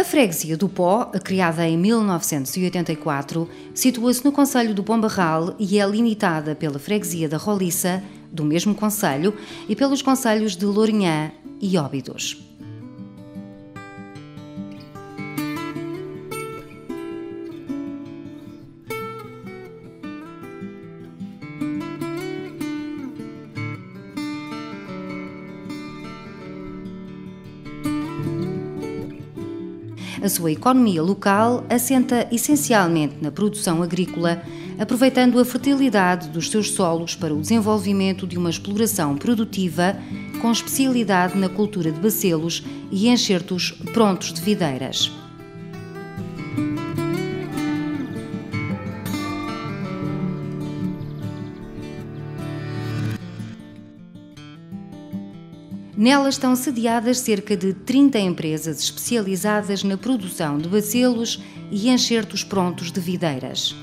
A freguesia do Pó, criada em 1984, situa-se no concelho do Pombarral e é limitada pela freguesia da Roliça, do mesmo concelho, e pelos concelhos de Lourinhã e Óbidos. A sua economia local assenta essencialmente na produção agrícola, aproveitando a fertilidade dos seus solos para o desenvolvimento de uma exploração produtiva com especialidade na cultura de bacelos e enxertos prontos de videiras. Nela estão sediadas cerca de 30 empresas especializadas na produção de bacelos e enxertos prontos de videiras.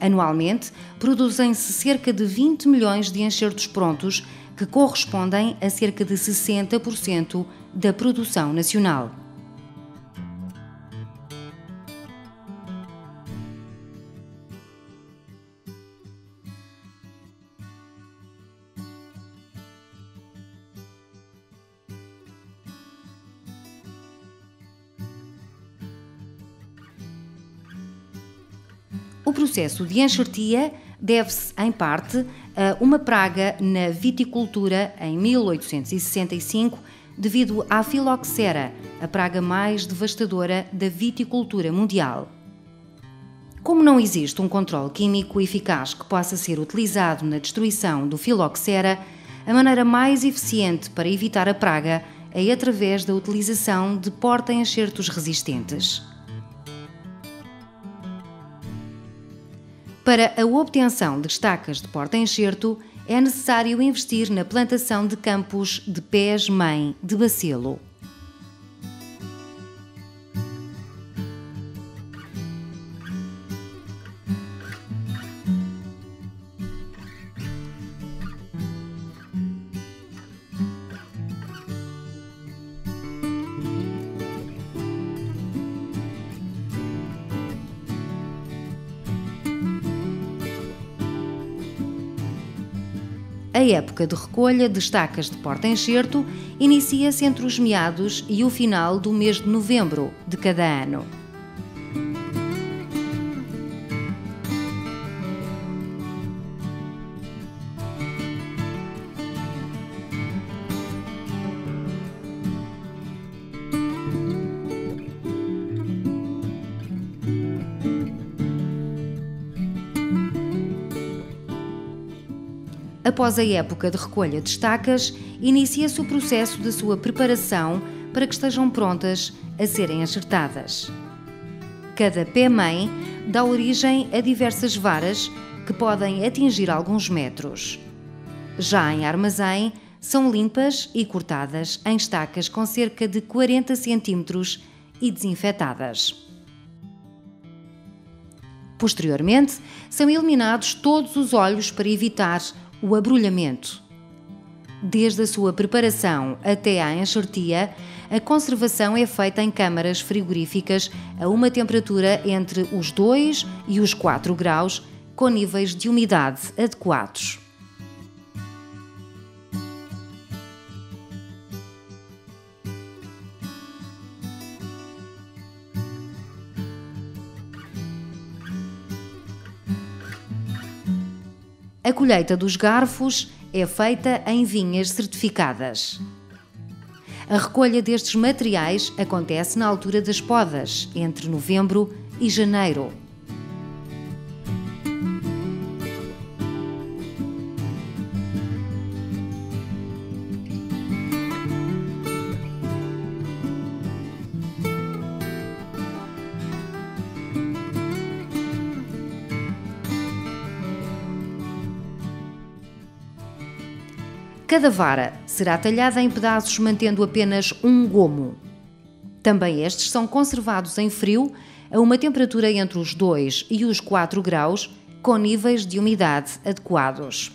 Anualmente, produzem-se cerca de 20 milhões de enxertos prontos, que correspondem a cerca de 60% da produção nacional. O processo de enxertia deve-se, em parte, a uma praga na viticultura em 1865, devido à filoxera, a praga mais devastadora da viticultura mundial. Como não existe um controle químico eficaz que possa ser utilizado na destruição do filoxera, a maneira mais eficiente para evitar a praga é através da utilização de porta-enxertos resistentes. Para a obtenção de estacas de porta-enxerto, é necessário investir na plantação de campos de pés-mãe de bacelo. A época de recolha de estacas de porta-enxerto inicia-se entre os meados e o final do mês de novembro de cada ano. Após a época de recolha de estacas, inicia-se o processo de sua preparação para que estejam prontas a serem enxertadas. Cada pé-mãe dá origem a diversas varas que podem atingir alguns metros. Já em armazém, são limpas e cortadas em estacas com cerca de 40 cm e desinfetadas. Posteriormente, são eliminados todos os óleos para evitar o abrulhamento. Desde a sua preparação até à enxertia, a conservação é feita em câmaras frigoríficas a uma temperatura entre os 2 e os 4 graus, com níveis de umidade adequados. A colheita dos garfos é feita em vinhas certificadas. A recolha destes materiais acontece na altura das podas, entre novembro e janeiro. Cada vara será talhada em pedaços mantendo apenas um gomo. Também estes são conservados em frio a uma temperatura entre os 2 e os 4 graus, com níveis de umidade adequados.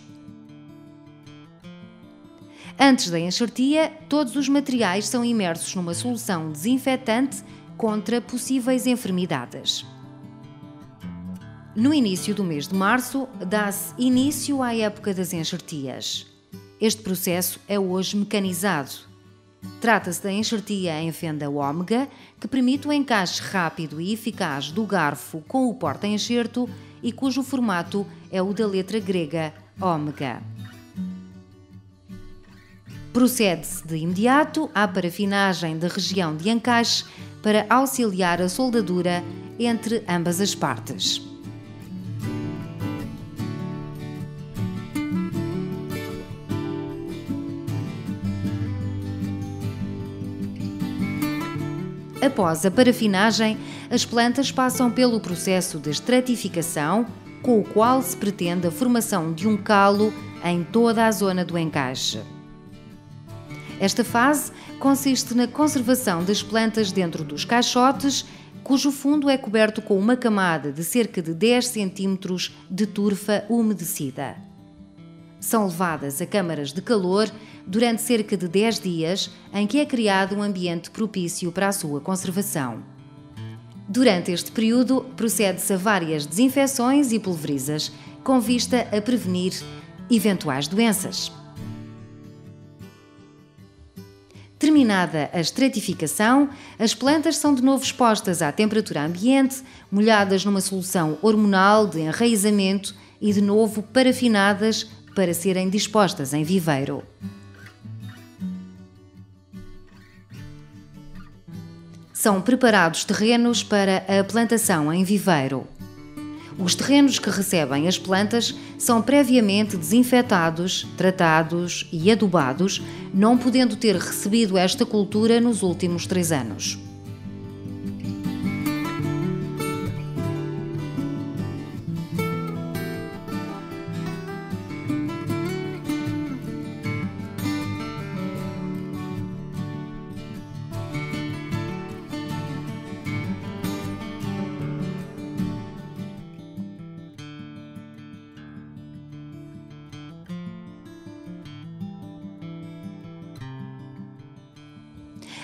Antes da enxertia, todos os materiais são imersos numa solução desinfetante contra possíveis enfermidades. No início do mês de março, dá-se início à época das enxertias. Este processo é hoje mecanizado. Trata-se da enxertia em fenda ômega, que permite o encaixe rápido e eficaz do garfo com o porta-enxerto e cujo formato é o da letra grega ômega. Procede-se de imediato à parafinagem da região de encaixe para auxiliar a soldadura entre ambas as partes. Após a parafinagem, as plantas passam pelo processo de estratificação, com o qual se pretende a formação de um calo em toda a zona do encaixe. Esta fase consiste na conservação das plantas dentro dos caixotes, cujo fundo é coberto com uma camada de cerca de 10 cm de turfa umedecida. São levadas a câmaras de calor durante cerca de 10 dias, em que é criado um ambiente propício para a sua conservação. Durante este período, procede-se a várias desinfecções e pulverizas, com vista a prevenir eventuais doenças. Terminada a estratificação, as plantas são de novo expostas à temperatura ambiente, molhadas numa solução hormonal de enraizamento e de novo parafinadas para serem dispostas em viveiro. São preparados terrenos para a plantação em viveiro. Os terrenos que recebem as plantas são previamente desinfetados, tratados e adubados, não podendo ter recebido esta cultura nos últimos 3 anos.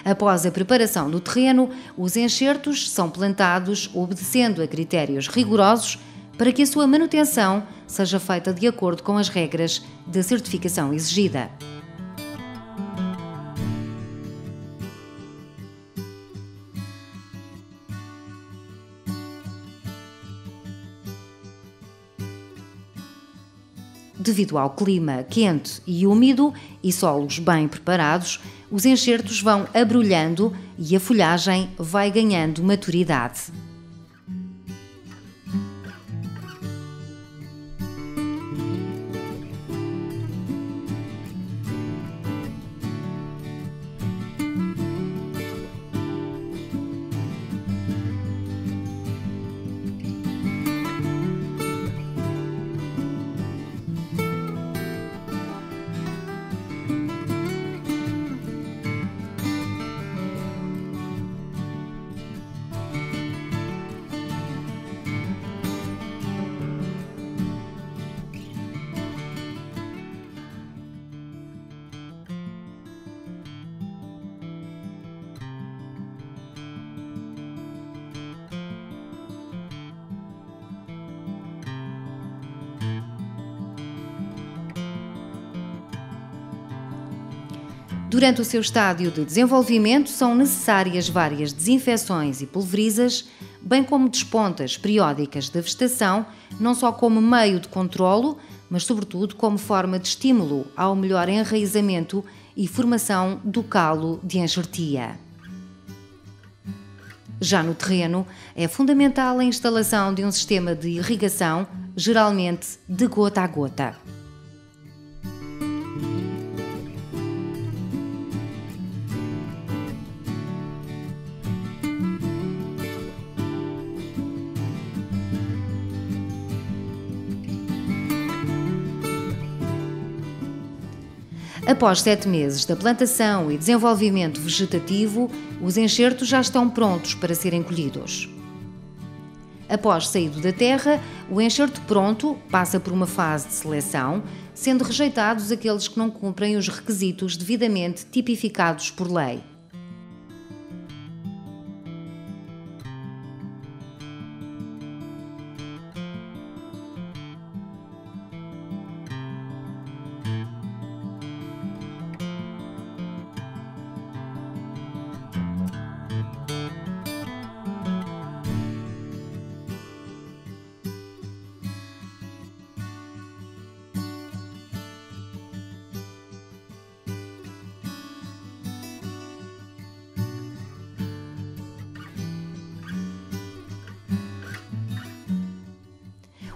Após a preparação do terreno, os enxertos são plantados obedecendo a critérios rigorosos para que a sua manutenção seja feita de acordo com as regras da certificação exigida. Devido ao clima quente e úmido e solos bem preparados, os enxertos vão abrolhando e a folhagem vai ganhando maturidade. Durante o seu estádio de desenvolvimento são necessárias várias desinfecções e pulverizas, bem como despontas periódicas da vegetação, não só como meio de controlo, mas sobretudo como forma de estímulo ao melhor enraizamento e formação do calo de enxertia. Já no terreno, é fundamental a instalação de um sistema de irrigação, geralmente de gota a gota. Após 7 meses da plantação e desenvolvimento vegetativo, os enxertos já estão prontos para serem colhidos. Após saído da terra, o enxerto pronto passa por uma fase de seleção, sendo rejeitados aqueles que não cumprem os requisitos devidamente tipificados por lei.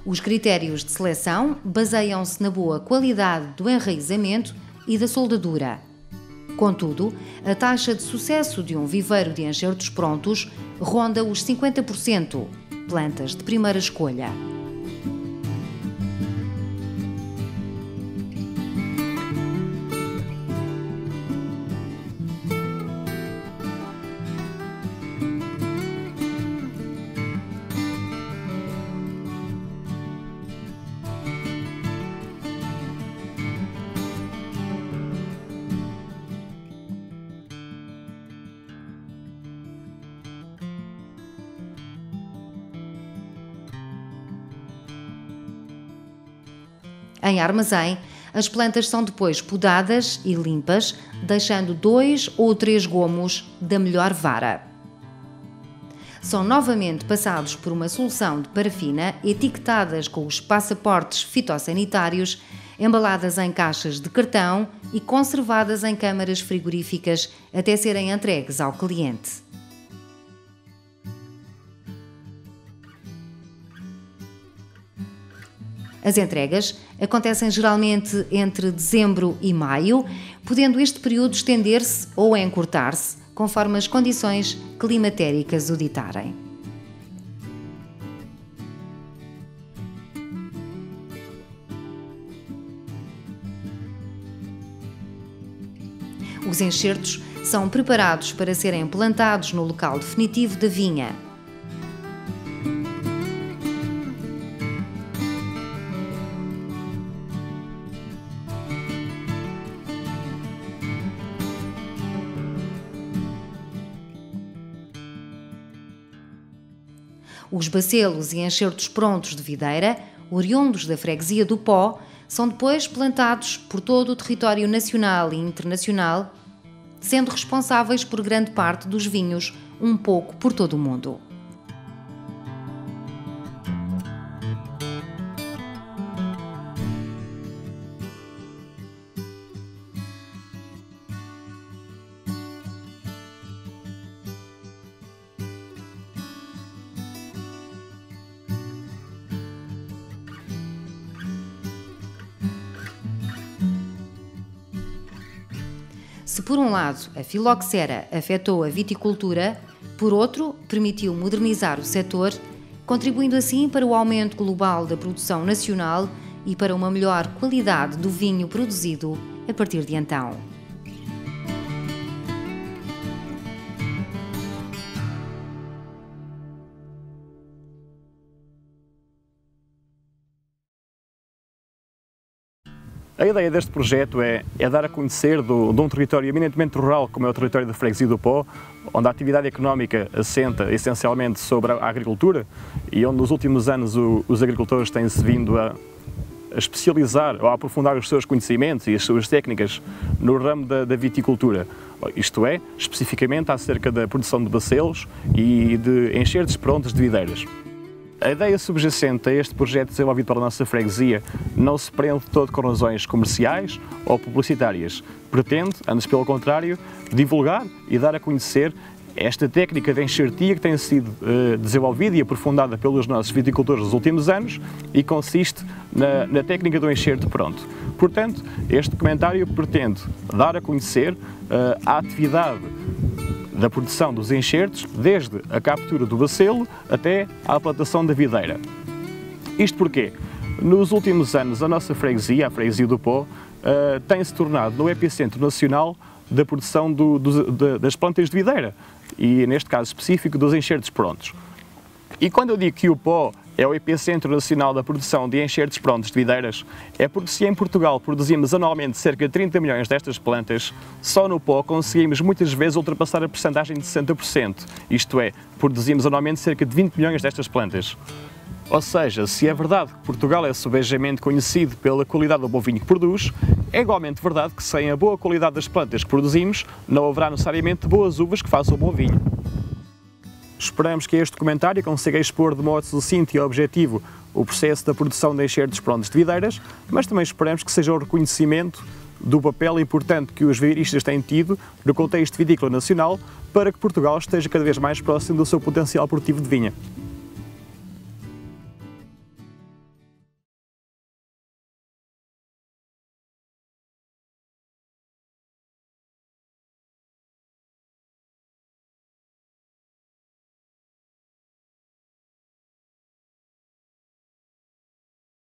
Os critérios de seleção baseiam-se na boa qualidade do enraizamento e da soldadura. Contudo, a taxa de sucesso de um viveiro de enxertos prontos ronda os 50%, plantas de primeira escolha. Em armazém, as plantas são depois podadas e limpas, deixando 2 ou 3 gomos da melhor vara. São novamente passados por uma solução de parafina, etiquetadas com os passaportes fitossanitários, embaladas em caixas de cartão e conservadas em câmaras frigoríficas até serem entregues ao cliente. As entregas acontecem geralmente entre dezembro e maio, podendo este período estender-se ou encurtar-se, conforme as condições climatéricas o ditarem. Os enxertos são preparados para serem plantados no local definitivo da vinha. Os bacelos e enxertos prontos de videira, oriundos da freguesia do Pó, são depois plantados por todo o território nacional e internacional, sendo responsáveis por grande parte dos vinhos, um pouco por todo o mundo. Se por um lado a filoxera afetou a viticultura, por outro permitiu modernizar o setor, contribuindo assim para o aumento global da produção nacional e para uma melhor qualidade do vinho produzido a partir de então. A ideia deste projeto é dar a conhecer de um território eminentemente rural, como é o território da freguesia do Pó, onde a atividade económica assenta essencialmente sobre a agricultura e onde nos últimos anos os agricultores têm-se vindo a especializar ou a aprofundar os seus conhecimentos e as suas técnicas no ramo da viticultura. Isto é, especificamente acerca da produção de bacelos e de enxertos prontos de videiras. A ideia subjacente a este projeto desenvolvido pela nossa freguesia não se prende todo com razões comerciais ou publicitárias. Pretende, antes pelo contrário, divulgar e dar a conhecer esta técnica de enxertia que tem sido desenvolvida e aprofundada pelos nossos viticultores nos últimos anos e consiste na técnica do enxerto pronto. Portanto, este documentário pretende dar a conhecer a atividade da produção dos enxertos, desde a captura do bacelo até à plantação da videira. Isto porquê? Nos últimos anos, a nossa freguesia, a freguesia do Pó, tem-se tornado no epicentro nacional da produção das plantas de videira e, neste caso específico, dos enxertos prontos. E quando eu digo que o Pó é o epicentro nacional da produção de enxertos prontos de videiras, é porque se em Portugal produzimos anualmente cerca de 30 milhões destas plantas, só no Pó conseguimos muitas vezes ultrapassar a percentagem de 60%, isto é, produzimos anualmente cerca de 20 milhões destas plantas. Ou seja, se é verdade que Portugal é subejamente conhecido pela qualidade do bom vinho que produz, é igualmente verdade que sem a boa qualidade das plantas que produzimos, não haverá necessariamente boas uvas que façam bom vinho. Esperamos que este documentário consiga expor de modo sucinto e objetivo o processo da produção de enxertos prontos de videiras, mas também esperamos que seja o reconhecimento do papel importante que os videiristas têm tido no contexto vitícola nacional para que Portugal esteja cada vez mais próximo do seu potencial produtivo de vinha.